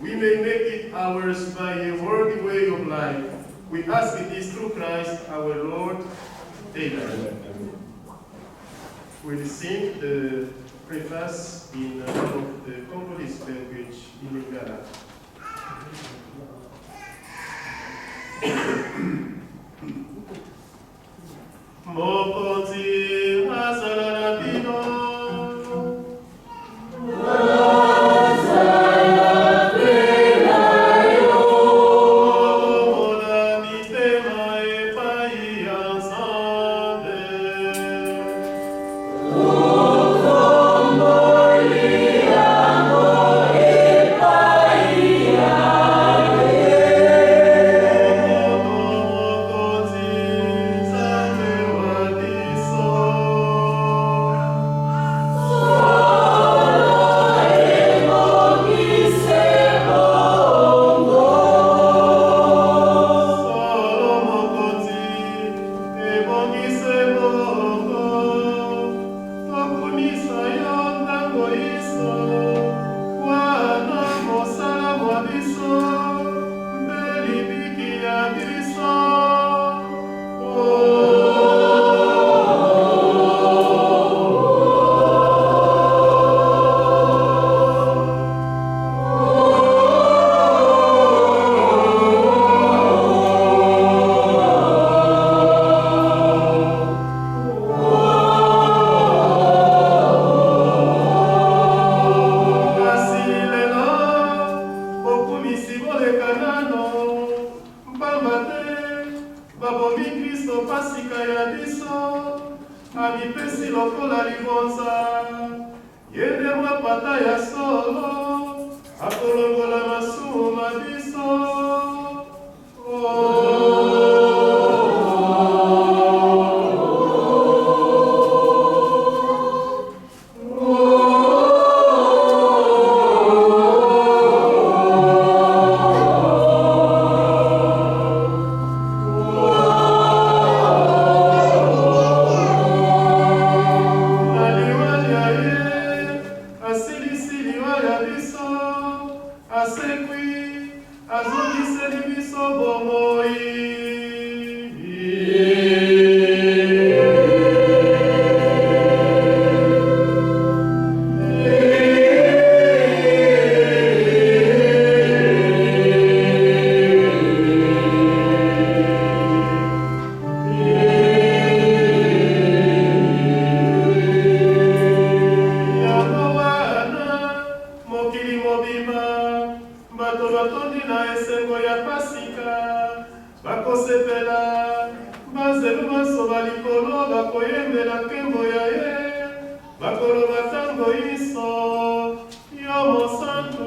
we may make it ours by a worthy way of life. We ask it is through Christ our Lord. Amen. We'll sing the preface in one of the Congolese language in Lingala. Mokonzi azala na bino. bakoyembela nkembo ya ye bakoloba ntango iso yo mosantu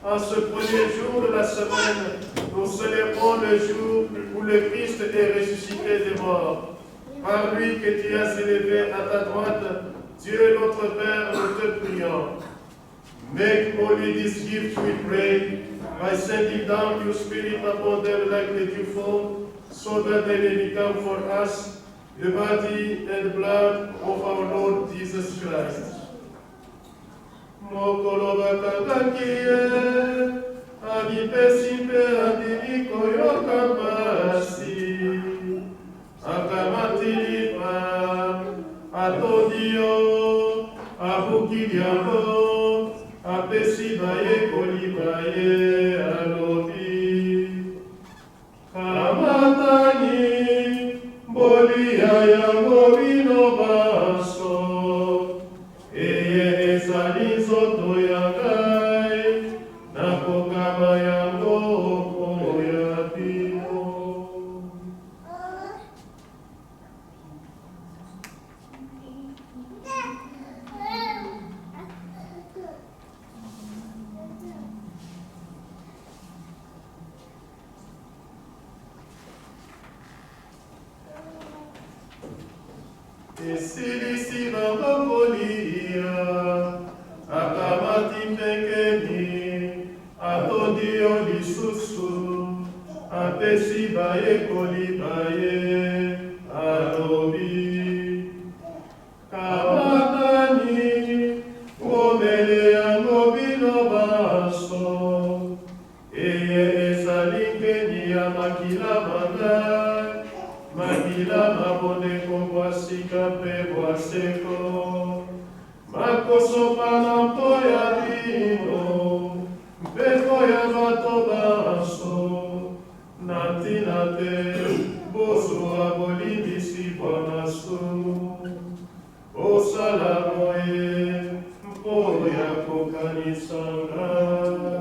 En ce premier jour de la semaine, nous célébrons le jour où le Christ est ressuscité des morts. Par lui que tu as élevé à ta droite, Dieu notre Père, nous te prions. Make holy this gift, we pray, by sending down your Spirit upon them like the dewfall, so that they may become for us the body and blood of our Lord Jesus Christ. Mokolo bakabakie, adipesi mpe adimiko yokabasi, akamatilipa, atodio, abukiliano, apesi baye kolibaye alobi. Kamatani, bolia yango bino baso, eye ezali nzoto ya ngai, nakokaba yango okoya bino. Esilisi bangokolia, akamati mpekeni, atodio lisusu, apesi baye kolibaye, alobi. Kamatani, omele yango bino baso, eye ezalingeni ya makila mangai, makila mabone kobwasika mpe bwaseko, makosopana mpo ya bino, mpeko ya bato baso, na ntina te bozwa bolimbisi bwanaso, osala boye mpo ya kokanisa ngai.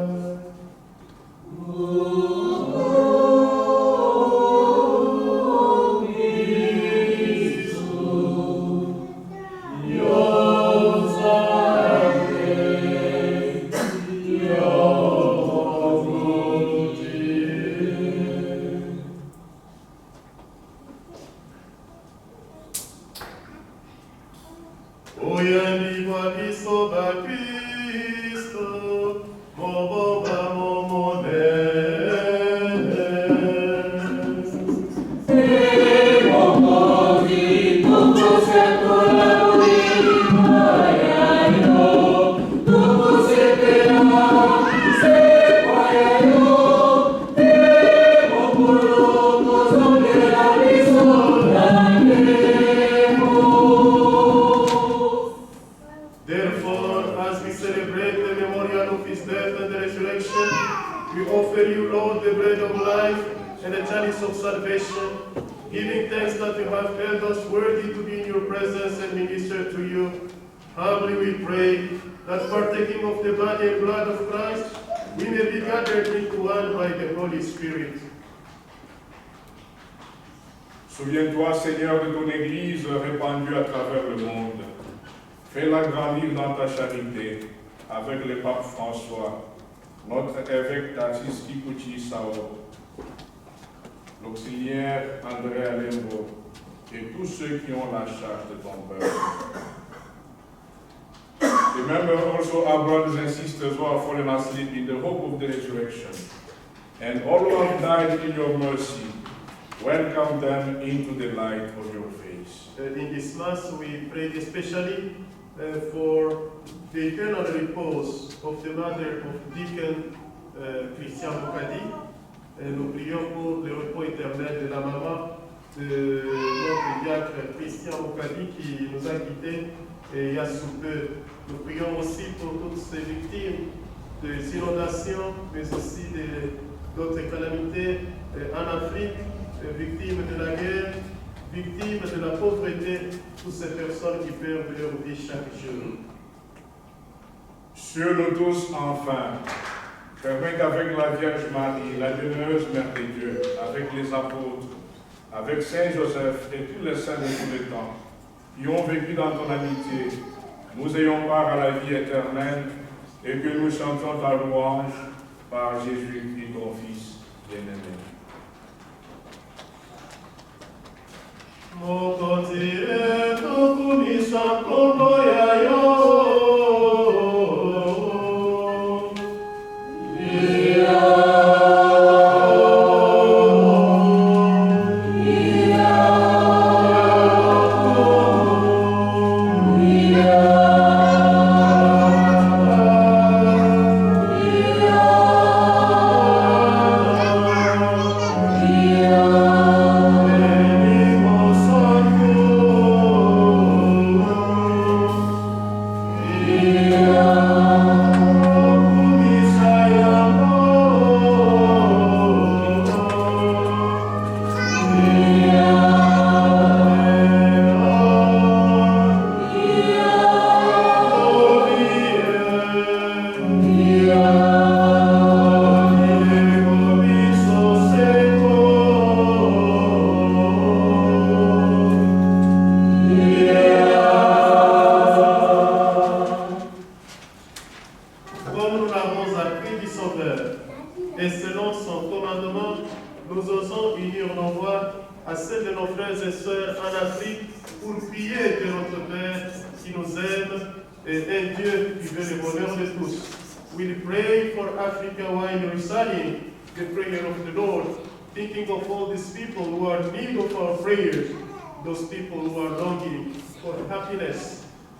Oyandikwa biso ba Kristo, mobomba momone. Therefore, as we celebrate the memorial of his death and the resurrection, we offer you, Lord, the bread of life and the chalice of salvation, giving thanks that you have held us worthy to be in your presence and minister to you. Humbly we pray that partaking of the body and blood of Christ, we may be gathered into one by the Holy Spirit. Souviens-toi, Seigneur, de ton Église répandue à travers le monde. Fais-la grandir dans ta charité avec le pape François, notre évêque Tatis Kikuchi Sao, l'auxiliaire André Alembo et tous ceux qui ont la charge de ton peuple. Remember also our brothers and sisters who have fallen asleep in the hope of the resurrection, and all who have died in your mercy. Welcome them into the light of your face. In this Mass, we pray especially for the eternal repose of the mother of Deacon Christian Bocadi. Nous prions pour le repos éternel de la maman de notre diacre Christian Bocadi qui nous a quittés il y a sous peu. Nous prions aussi pour toutes ces victimes des inondations, mais aussi d'autres calamités en Afrique, victimes de la guerre, victimes de la pauvreté, toutes ces personnes qui perdent leur vie chaque jour. Sur nous tous, enfin, permets qu'avec la Vierge Marie, la bienheureuse Mère de Dieu, avec les apôtres, avec Saint Joseph et tous les saints de tous les temps, qui ont vécu dans ton amitié, nous ayons part à la vie éternelle et que nous chantions ta louange par Jésus-Christ, ton Fils bien-aimé. Mokotie tokumisa kombo yayo.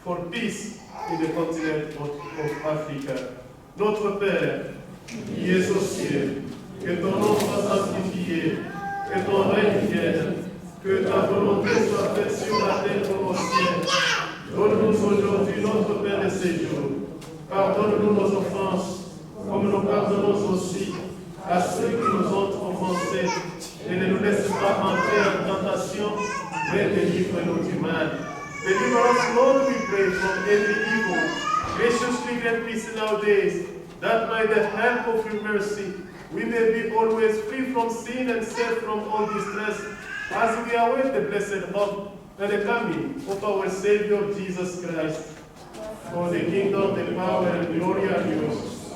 For peace in the continent of Africa. Notre Père, qui es aux cieux, que ton nom soit sanctifié, que ton règne vienne, que ta volonté soit faite sur la terre comme au ciel. Donne-nous aujourd'hui notre pain de ce jour. Pardonne-nous nos offenses, comme nous pardonnons aussi à ceux qui nous ont offensés. Et ne nous laisse pas entrer en tentation, mais délivre-nous du mal. Deliver us, Lord, we pray, from every evil. Graciously grant peace in our days, that by the help of your mercy, we may be always free from sin and safe from all distress, as we await the blessed hope and the coming of our Savior Jesus Christ. For the kingdom, the power, and glory are yours.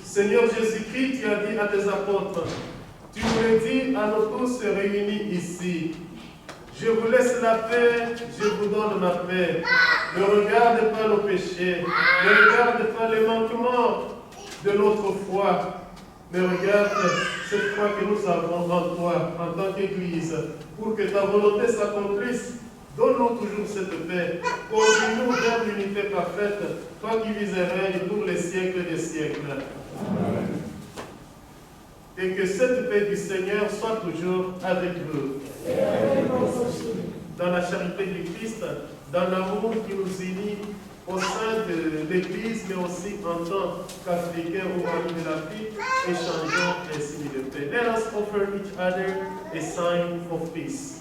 Seigneur Jésus-Christ, tu as dit à tes apôtres, tu nous le dis à nous tous réunis ici. Je vous laisse la paix, je vous donne ma paix. Ne regarde pas nos péchés, ne regarde pas les manquements de notre foi, mais regarde cette foi que nous avons en toi, en tant qu'Église, pour que ta volonté s'accomplisse. Donne-nous toujours cette paix. Conduis-nous vers l'unité parfaite, toi qui vis et règnes pour les siècles des siècles. Amen. Et que cette paix du Seigneur soit toujours avec vous. Dans la charité du Christ, dans l'amour qui nous unit au sein de l'Église, mais aussi en tant qu'Africains ou amis de l'Afrique, échangeons un signe de paix. Let us offer each other a sign of peace.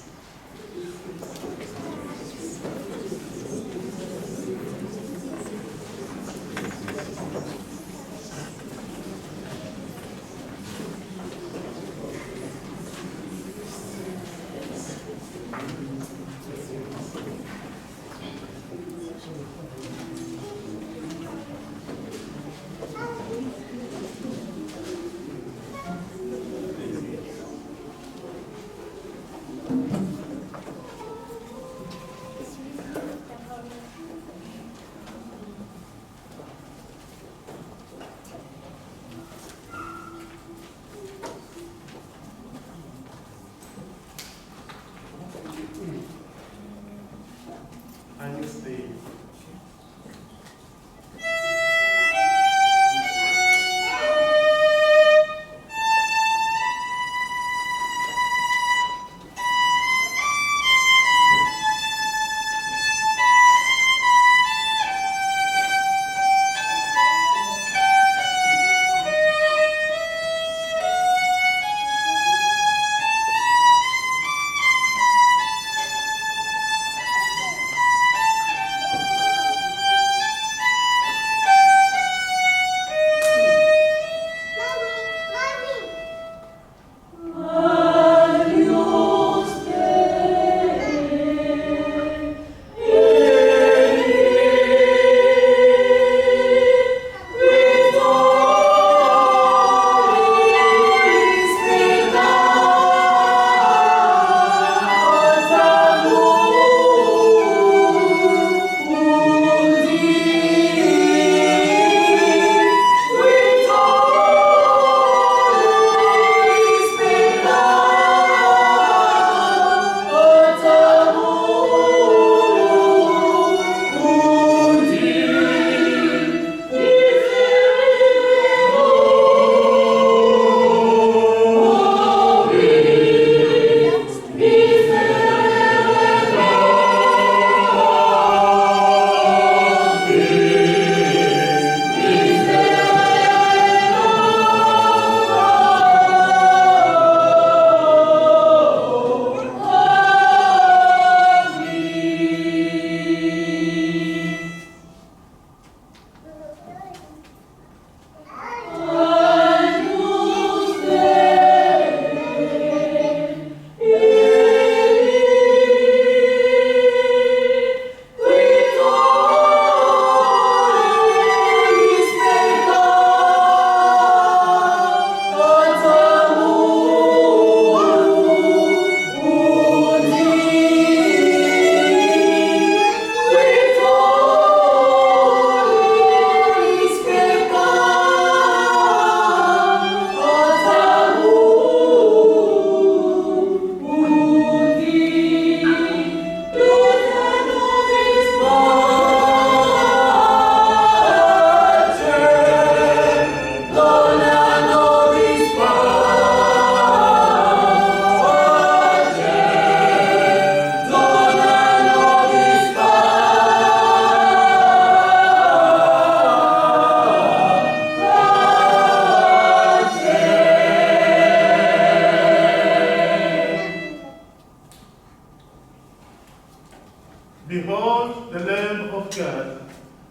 Behold the Lamb of God.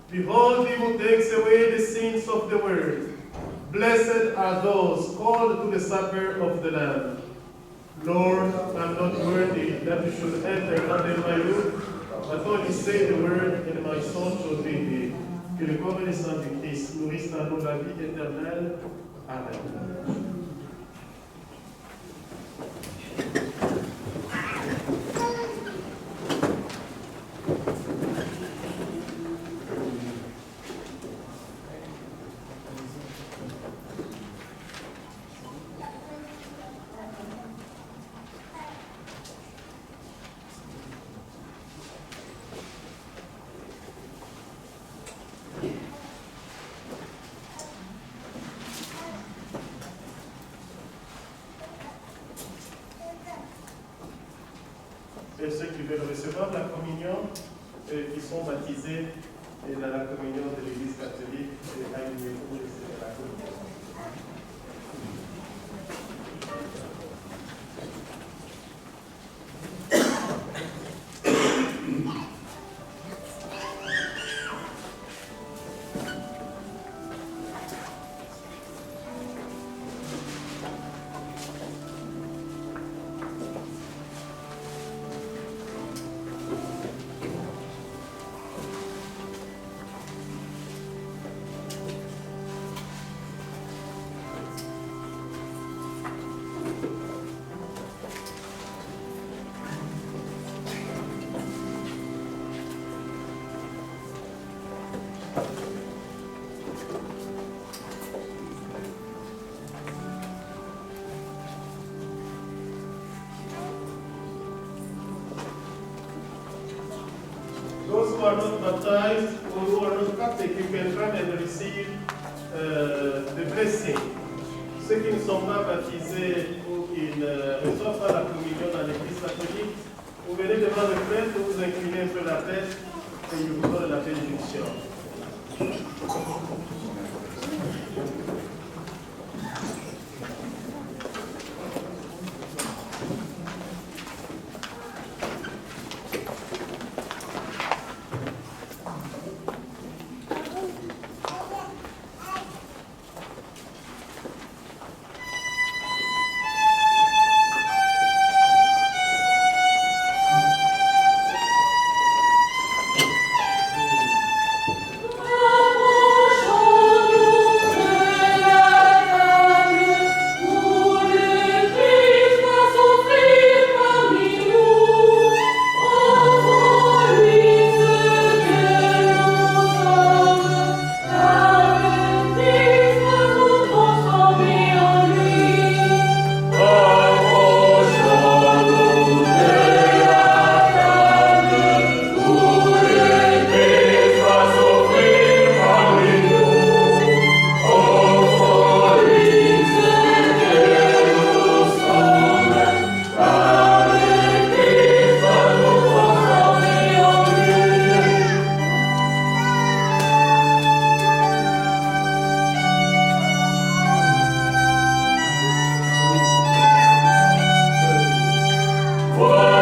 Behold him who takes away the sins of the world. Blessed are those called to the supper of the Lamb. Lord, I am not worthy that you should enter under my roof, but only say the word, and my soul shall be healed. Que le corps et le sang du Christ nourrissent en nous la vie éternelle. Amen. et ceux qui veulent recevoir la communion, qui sont baptisés dans la communion de l'Église catholique à l'union pour recevoir la communion. Those who are not baptized or who are not Catholic, you can come and receive the blessing. Ceux qui ne sont pas baptisés ou qui ne reçoivent pas la communion dans l'Église catholique, vous venez devant le prêtre, vous inclinez un peu la tête et il vous donne la bénédiction. Whoa!